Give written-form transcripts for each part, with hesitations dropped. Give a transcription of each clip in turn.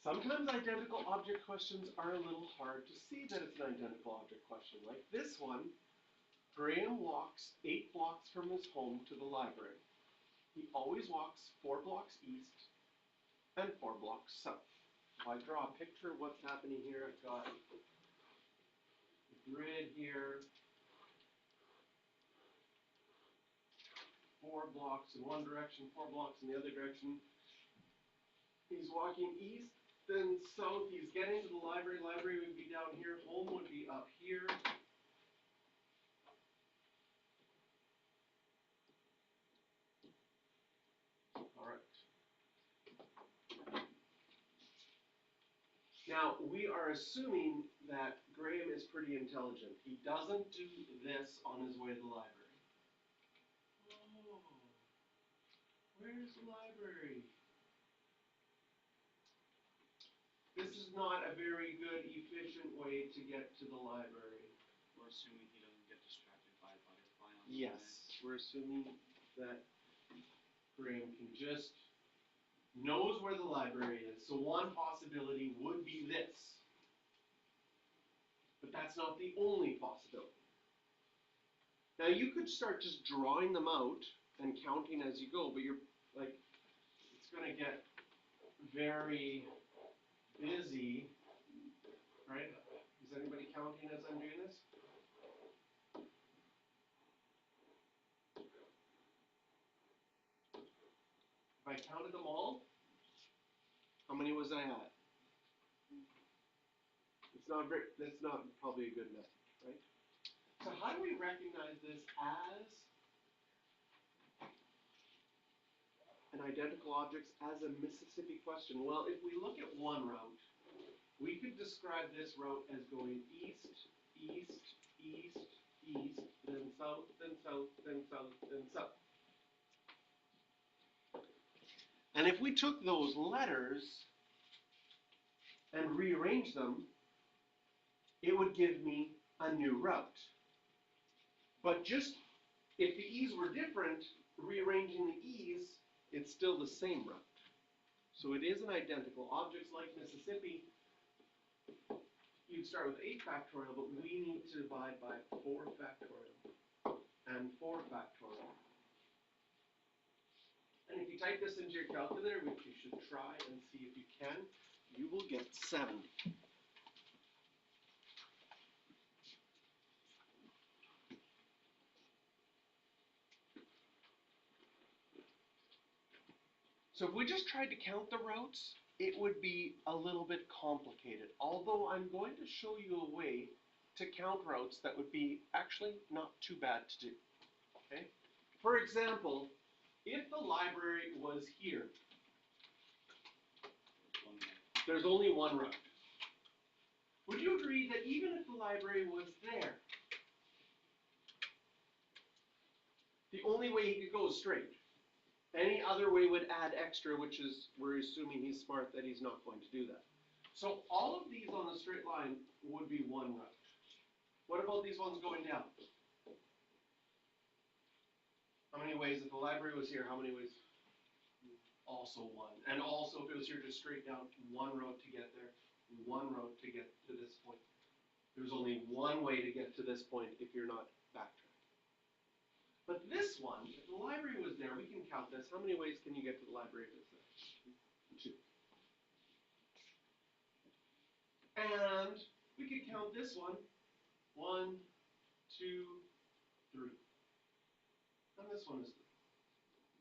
Sometimes identical object questions are a little hard to see that it's an identical object question. Like this one, Graham walks 8 blocks from his home to the library. He always walks 4 blocks east and 4 blocks south. If I draw a picture of what's happening here, I've got a grid here, 4 blocks in one direction, 4 blocks in the other direction. He's walking east, then south. He's getting to the library. Library would be down here. Home would be up here. All right. Now, we are assuming that Graham is pretty intelligent. He doesn't do this on his way to the library. Oh, where's the library? This is not a very good, efficient way to get to the library. We're assuming he doesn't get distracted by a butterfly on the way. Yes, we're assuming that Graham can just knows where the library is. So one possibility would be this. But that's not the only possibility. Now you could start just drawing them out and counting as you go, but you're like, it's going to get very busy, right? Is anybody counting as I'm doing this? If I counted them all, how many was I at? That's not probably a good method, right? So how do we recognize this as an identical objects as a Mississippi question? Well, if we look at one route, we could describe this route as going east, east, east, east, then south, then south, then south, then south. And if we took those letters and rearranged them, it would give me a new route. But just if the E's were different, rearranging the E's, it's still the same route. So it is an identical. Objects like Mississippi, you'd start with 8 factorial, but we need to divide by 4 factorial and 4 factorial. And if you type this into your calculator, which you should try and see if you can, you will get 70. So if we just tried to count the routes, it would be a little bit complicated. Although I'm going to show you a way to count routes that would be actually not too bad to do. Okay? For example, if the library was here, there's only one route. Would you agree that even if the library was there, the only way he could go is straight? Any other way would add extra, which is, we're assuming he's smart that he's not going to do that. So all of these on a straight line would be one route. What about these ones going down? How many ways, if the library was here, how many ways? Also one. And also if it was here just straight down, one road to get there, one road to get to this point. There's only one way to get to this point if you're not backtracking. But this one, if the library was there, we can count this. How many ways can you get to the library if it's there? 2. And we could count this one. 1, 2, 3. And this one is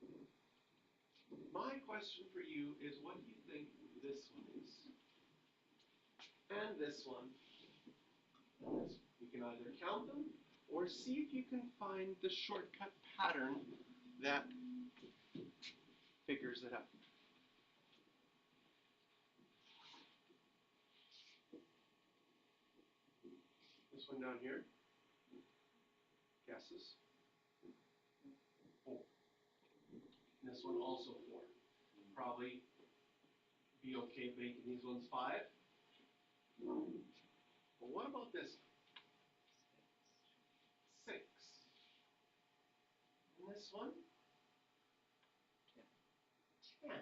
3. My question for you is, what do you think this one is? And this one. And this one. You can either count them, or see if you can find the shortcut pattern that figures it out. This one down here, guesses, 4. And this one also 4. Probably be okay making these ones 5. But what about this one? 6. And this one? 10.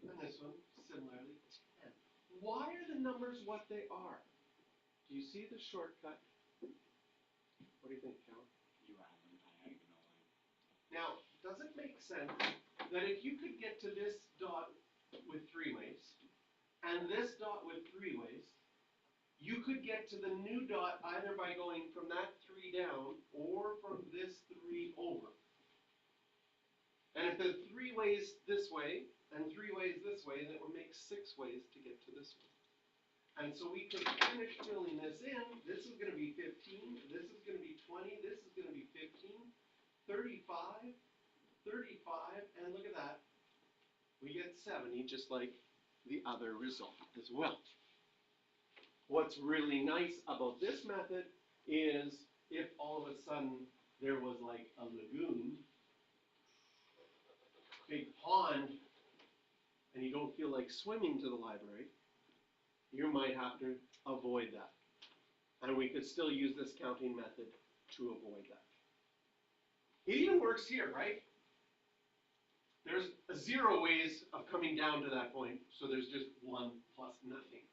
And this one, similarly, 10. Why are the numbers what they are? Do you see the shortcut? What do you think, Cal? You add them diagonally. Now, does it make sense that if you could get to this dot with 3 ways, and this dot with 3 ways, you could get to the new dot either by going from that 3 down, or from this 3 over. And if there's 3 ways this way, and 3 ways this way, then it would make 6 ways to get to this one. And so we could finish filling this in. This is going to be 15, this is going to be 20, this is going to be 15, 35, 35, and look at that. We get 70, just like the other result as well. What's really nice about this method is if all of a sudden there was like a lagoon, big pond, and you don't feel like swimming to the library, you might have to avoid that. And we could still use this counting method to avoid that. It even works here, right? There's 0 ways of coming down to that point, so there's just 1 plus nothing,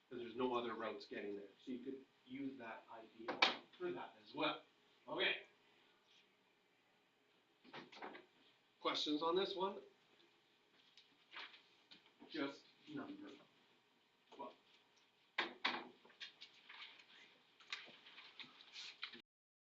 because there's no other routes getting there. So you could use that idea for that as well. Okay. Questions on this one? Just numbers.